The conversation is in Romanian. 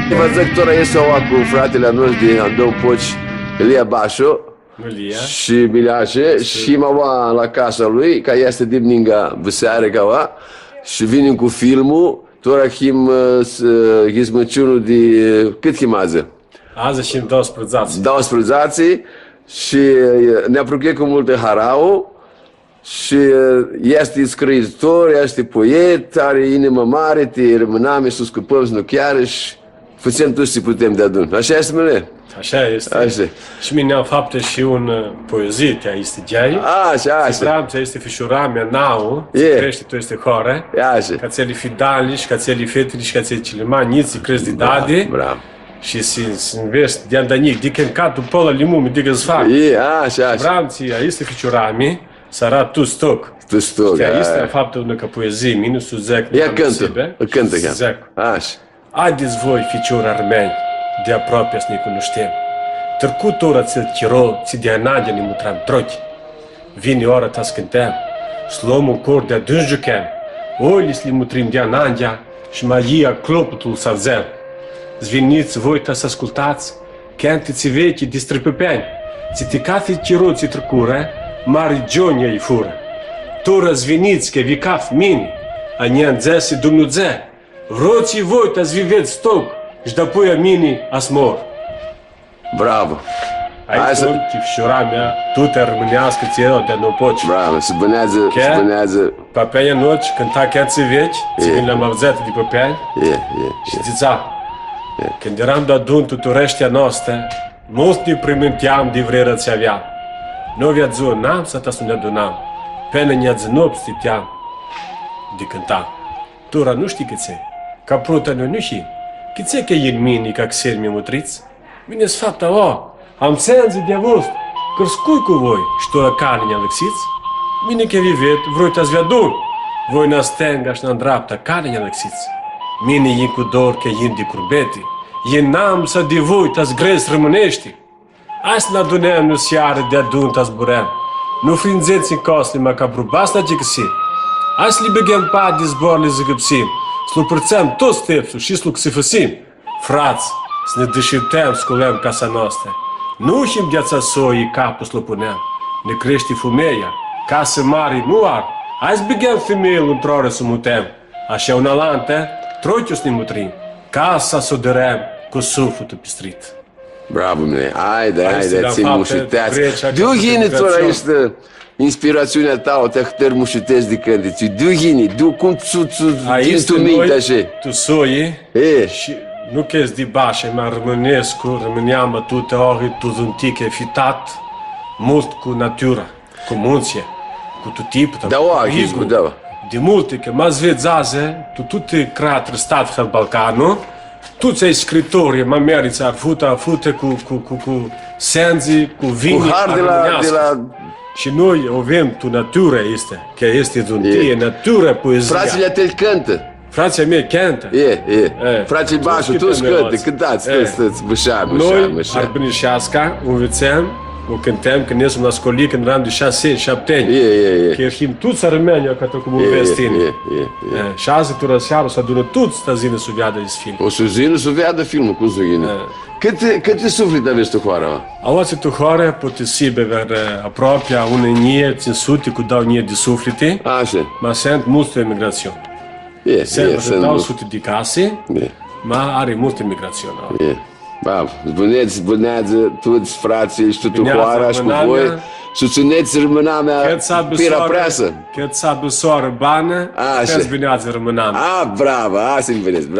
Vă zic, tora este o cu fratele nostru din două poci, Elia Bașo și Milașe, și mă va la casa lui, ca este dimninga văseare ca și vinem cu filmul, tora chim gizmăciunul de, cât chimează? Azi și 12 12 și ne apropie cu multe harau și este scriitor, este poet, are inimă mare, te rămânăm și să scăpăm să nu chiar și facem tot ce putem de adun. Așa este, mele? Așa este. Așa. Și mine am fapte și un poezie, te este geai. Așa. Vreau să este fișuramea nau, să crește tu este hore. Așa. Ca ți-li fidali și ca ți-li fetele și ca ți-li maniți, crezi de dade. Bravo. Și să înveți de andanic, de când catul pe ăla limume, de găzfac. Așa. Vreau ți este fișurame, să arat tu stoc. Tu stoc. Știa, este faptul că poezie, minusul zec. Ia cântă. Zec. Așa. Haideți voi, ficiori armeni, de aproape să ne cunoștem. Tărcut ora ți-l chiro, ți de anadea ne mutram trochi. Vine ora ta scântem, slom un cor de adânci juchem. Olis li mutrim de anadea și magia clopotul să avzem. Zveniți voi ta să ascultați, cântiți vechi de străpăpeani. Ți te cafi chiro ți trăcură, mari gionia îi fură. Tora zveniți că vicaf mini, a neanțese Dumnezeu. Vroți voi ta zviveți stoc și dapoi a mine asmor. Bravo. Aici sunt fișura mea, tu te rămânească ție de nu poți. Bravo, se bânează. Papeia noci, cânta chiar ți veci, ți vin la avzat de papeia. Și zița, când eram de adun tutureștea noastră, mulți ne primânteam de vrei răți avea. Nu avea ziua n-am să ta să ne adunam, până ne-a zinop stiteam de cânta. Tura nu știi cât e, ca pruta noi nu știi. Cât e că e în mine ca xeri mi-mutriți? Bine-s fapta, am țenzi de avust, cărscui cu voi și tura care ne-a lăxiți? Bine că vivet, vroi ta-ți vea dur, voi na stânga și na dreapta care ne-a lăxiți? Mine e cu dor că e de curbete, e n-am să de voi ta-ți grezi rămânești. Azi ne adunăm nu seară de adun ta zburem, nu frinzeți în coslima ca brubasna ce găsi. Azi li beghem pa de zbor le zăgăpsim, slupărțăm toți stepsul și sluc să făsim. Frați, să ne deșertăm, sculăm casa noastră. Nu știm gheața soii, capul slupuneam. Ne crește fumeia, casă mare nu ar. Azi beghem femeil într-o oră să mutem. Așa una lantă, troiul să ne mutrim. Casa să o dărem cu sufletul pistrit. Bravo, mine. Haide, ți-i mușiteați. Du ghini ți-ora este inspirațiunea ta, o te hătări mușitezi de cântiți. Du ghini, cum tu minte așa. Tu soi și nu că de bașe, mă rămâneam atâtea ori, tu zuntic efitat, mult cu natura, cu munție, cu tot tipul. Da. De multe, că mă vezi azi, tu te creat stat în Balcanul, tu ți-ai scritorie, mă meriți fute cu senzi, cu vini, cu har de la... Și noi avem tu natură este, că este zuntie, natură, poezia. Frații te cântă. Frații mei cântă. Frații Bașu, tu cântați, bășa. Noi, arbinișeasca, învățăm, o cântăm, când ne-am la școlie, când eram de 6-7 ani. Că erhim toți armeni, ca tu cum o vezi tine. Și azi, tu răseară, să adună toți să zină să vadă acest film. O să zină să vadă filmul, cum să ghine. Câte suflete aveți tu hoara? Auzi tu hoara, poate sibe ver aproape a unei nie, țin sute cu dau nie de suflete. Așa. Ma sunt multe emigrațiuni. Sunt dau sute de case, ma are multe emigrațiuni. Bravo, zbunează toți frații și tu hoara și cu voi. Susțineți rămâna mea pira preasă. Cât s-a soară bană, cât zbunează rămâna mea. Bravo, asta-mi vedeți, bravo.